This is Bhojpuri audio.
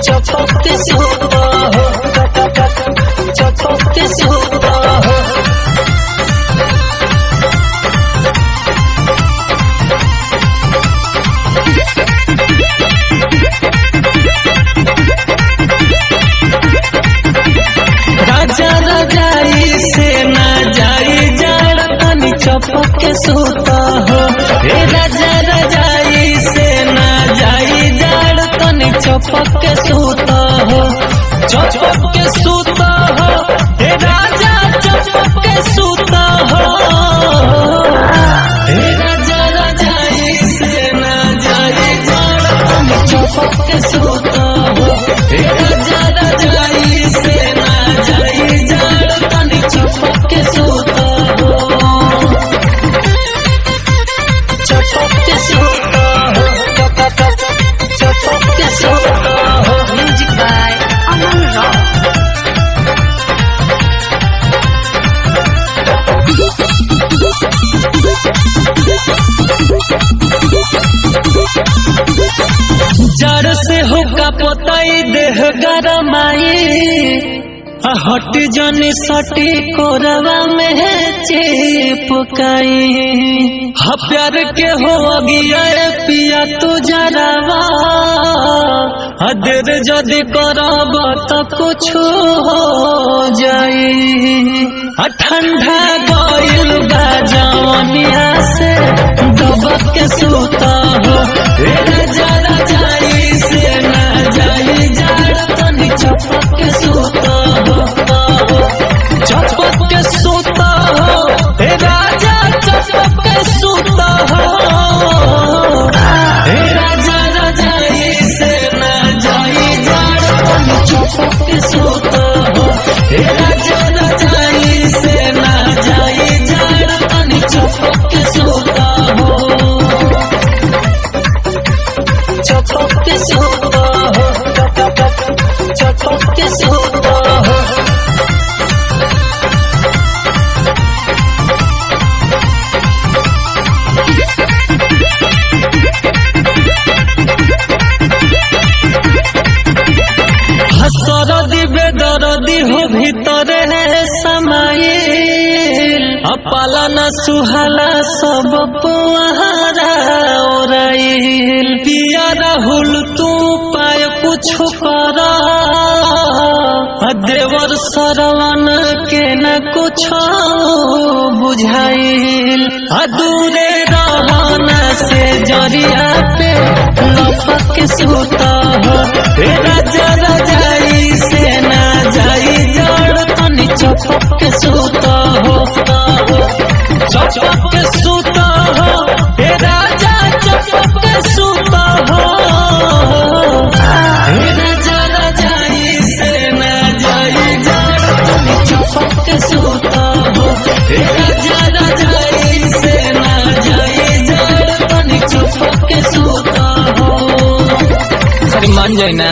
चपक के सूता हो, चपक के सूता हो। राजा रजाई से ना जाई जाड़ तनी चपक के सूता हो। हे राजा रजाई से ना जाई जाड़ तनी चपक के सूता हो, चपक के सूता हो। हे राजा चपक के सूता हो। हे राजा रजाई से ना जाई जाड़ तनी चपक के सूता हो। हे राजा रजाई से ना जाई जाड़ तनी चपक के सूता हो, चपक के सूता हो, चपक के सूता हो। Music by Aman Rock. जड़ से होगा पोताई देह गरमाई, हट जनी सटी कोरवा में चिपकाई। प्यार के हो गया पिया तू जरावा, देर जदि करब तो कुछ हो जाई। ठंडा गइल बा जवनिया से दबक के सूता हो। राजा रजाई से ना जाई जाड़ तनी चपक के सूता हो, चपक के सूता हो। हे राजा चपक के सूता हो। हे राजा रजाई से ना जाई जाड़ तनी चपक के सूता हो। हे राजा रजाई से ना जाई जाड़ तनी चपक के सूता हो, चपक के सूता हो, चपक के सूता हो। सरदी बेदर्दी हो भीतरे समाइल, पालन सुहाला सब पुआरा ओराइल। पिया राहुल तू पाय कुछ कर, देवर सरवन के न कुछ बुझाइल। दूरे रहना से जरिया पे लपक के सूता हो। राजा रजाई से ना जाई जाड़ तनी चपक के सूता हो, चपक के सूता हो। हे राजा चपक के सूता हो। हे राजा रजाई से ना जाई जाड़ तनी चपक के सूता हो। हे राजा रजाई से ना जाई जाड़ तनी चपक के सूता हो। मान जाए ना।